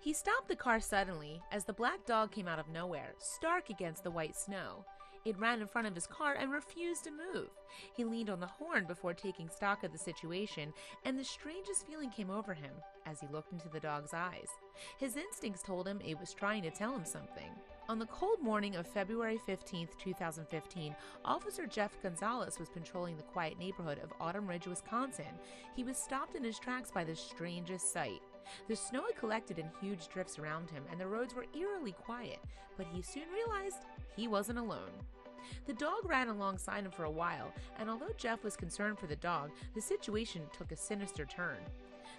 He stopped the car suddenly as the black dog came out of nowhere, stark against the white snow. It ran in front of his car and refused to move. He leaned on the horn before taking stock of the situation, and the strangest feeling came over him as he looked into the dog's eyes. His instincts told him it was trying to tell him something. On the cold morning of February 15, 2015, Officer Jeff Gonzalez was patrolling the quiet neighborhood of Autumn Ridge, Wisconsin. He was stopped in his tracks by the strangest sight. The snow had collected in huge drifts around him, and the roads were eerily quiet, but he soon realized he wasn't alone. The dog ran alongside him for a while, and although Jeff was concerned for the dog, the situation took a sinister turn.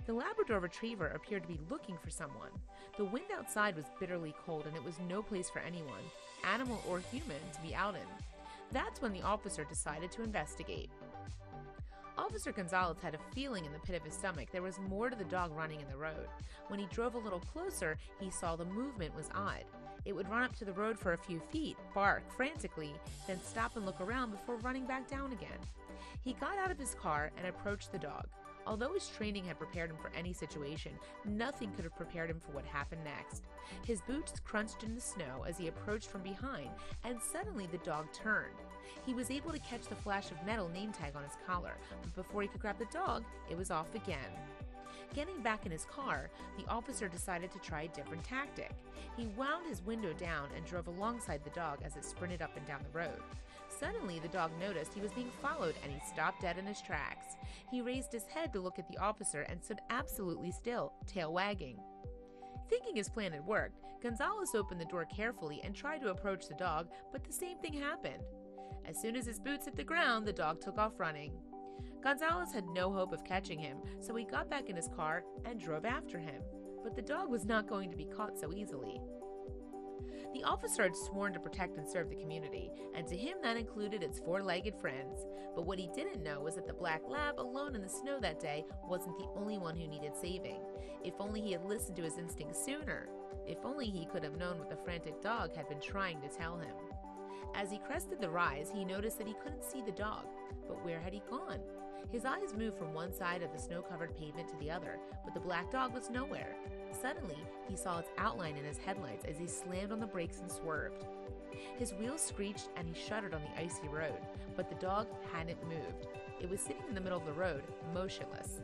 The Labrador Retriever appeared to be looking for someone. The wind outside was bitterly cold, and it was no place for anyone, animal or human, to be out in. That's when the officer decided to investigate. Officer Gonzalez had a feeling in the pit of his stomach there was more to the dog running in the road. When he drove a little closer, he saw the movement was odd. It would run up to the road for a few feet, bark frantically, then stop and look around before running back down again. He got out of his car and approached the dog. Although his training had prepared him for any situation, nothing could have prepared him for what happened next. His boots crunched in the snow as he approached from behind, and suddenly the dog turned. He was able to catch the flash of metal name tag on his collar, but before he could grab the dog, it was off again. Getting back in his car, the officer decided to try a different tactic. He wound his window down and drove alongside the dog as it sprinted up and down the road. Suddenly, the dog noticed he was being followed and he stopped dead in his tracks. He raised his head to look at the officer and stood absolutely still, tail wagging. Thinking his plan had worked, Gonzalez opened the door carefully and tried to approach the dog, but the same thing happened. As soon as his boots hit the ground, the dog took off running. Gonzalez had no hope of catching him, so he got back in his car and drove after him. But the dog was not going to be caught so easily. The officer had sworn to protect and serve the community, and to him that included its four-legged friends. But what he didn't know was that the black lab alone in the snow that day wasn't the only one who needed saving. If only he had listened to his instincts sooner. If only he could have known what the frantic dog had been trying to tell him. As he crested the rise, he noticed that he couldn't see the dog. But where had he gone? His eyes moved from one side of the snow-covered pavement to the other, but the black dog was nowhere. Suddenly, he saw its outline in his headlights as he slammed on the brakes and swerved. His wheels screeched and he shuddered on the icy road, but the dog hadn't moved. It was sitting in the middle of the road, motionless.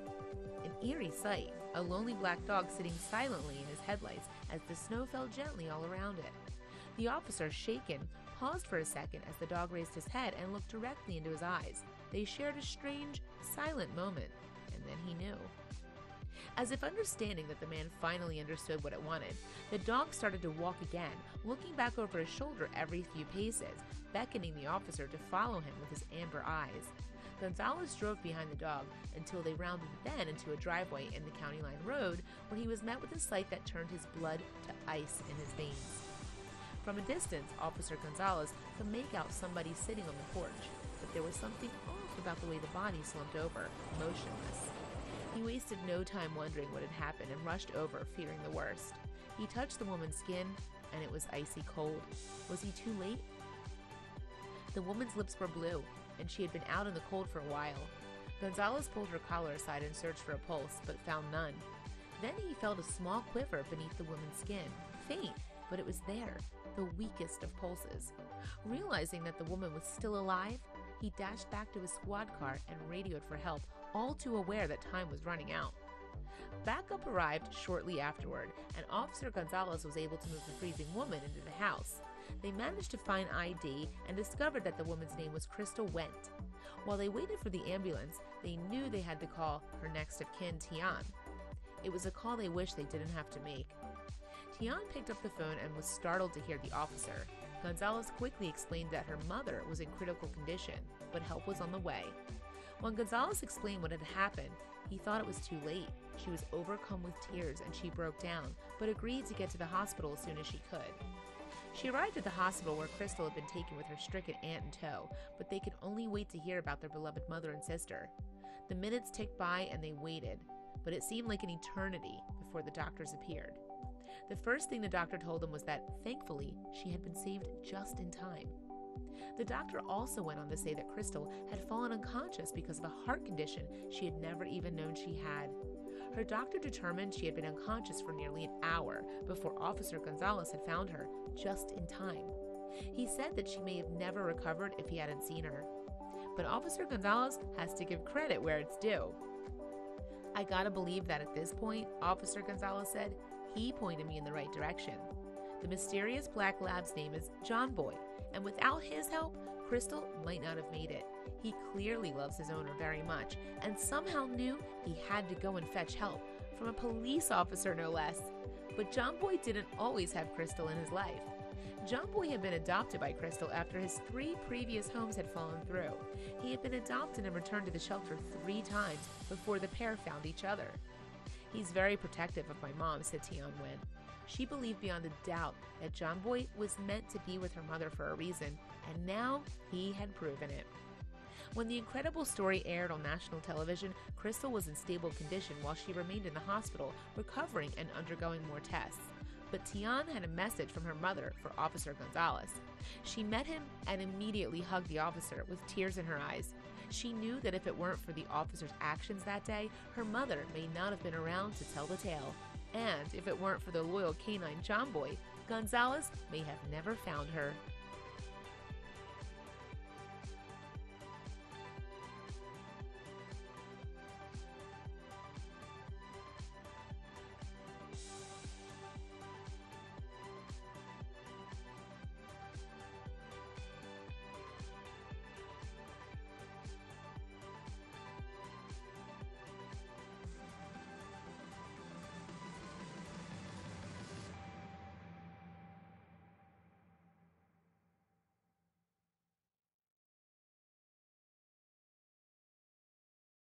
An eerie sight, a lonely black dog sitting silently in his headlights as the snow fell gently all around it. The officer, shaken, paused for a second as the dog raised his head and looked directly into his eyes. They shared a strange, silent moment, and then he knew. As if understanding that the man finally understood what it wanted, the dog started to walk again, looking back over his shoulder every few paces, beckoning the officer to follow him with his amber eyes. Gonzalez drove behind the dog until they rounded the bend into a driveway in the County Line Road, where he was met with a sight that turned his blood to ice in his veins. From a distance, Officer Gonzalez could make out somebody sitting on the porch, but there was something off about the way the body slumped over, motionless. He wasted no time wondering what had happened and rushed over, fearing the worst. He touched the woman's skin, and it was icy cold. Was he too late? The woman's lips were blue, and she had been out in the cold for a while. Gonzalez pulled her collar aside and searched for a pulse, but found none. Then he felt a small quiver beneath the woman's skin, faint, but it was there, the weakest of pulses. Realizing that the woman was still alive, he dashed back to his squad car and radioed for help, all too aware that time was running out. Backup arrived shortly afterward, and Officer Gonzalez was able to move the freezing woman into the house. They managed to find ID and discovered that the woman's name was Crystal Wendt. While they waited for the ambulance, they knew they had to call her next of kin, Tian. It was a call they wished they didn't have to make. Tian picked up the phone and was startled to hear the officer. Gonzalez quickly explained that her mother was in critical condition, but help was on the way. When Gonzalez explained what had happened, he thought it was too late. She was overcome with tears and she broke down, but agreed to get to the hospital as soon as she could. She arrived at the hospital where Crystal had been taken with her stricken aunt in tow, but they could only wait to hear about their beloved mother and sister. The minutes ticked by and they waited, but it seemed like an eternity before the doctors appeared. The first thing the doctor told them was that, thankfully, she had been saved just in time. The doctor also went on to say that Crystal had fallen unconscious because of a heart condition she had never even known she had. Her doctor determined she had been unconscious for nearly an hour before Officer Gonzalez had found her, just in time. He said that she may have never recovered if he hadn't seen her. But Officer Gonzalez has to give credit where it's due. "I gotta believe that at this point," Officer Gonzalez said, "he pointed me in the right direction." The mysterious black lab's name is John Boy, and without his help, Crystal might not have made it. He clearly loves his owner very much, and somehow knew he had to go and fetch help, from a police officer no less. But John Boy didn't always have Crystal in his life. John Boy had been adopted by Crystal after his 3 previous homes had fallen through. He had been adopted and returned to the shelter 3 times before the pair found each other. "He's very protective of my mom," said Tian Wen. She believed beyond a doubt that John Boy was meant to be with her mother for a reason, and now he had proven it. When the incredible story aired on national television, Crystal was in stable condition while she remained in the hospital, recovering and undergoing more tests. But Tian had a message from her mother for Officer Gonzalez. She met him and immediately hugged the officer with tears in her eyes. She knew that if it weren't for the officer's actions that day, her mother may not have been around to tell the tale. And if it weren't for the loyal canine John Boy, Gonzalez may have never found her.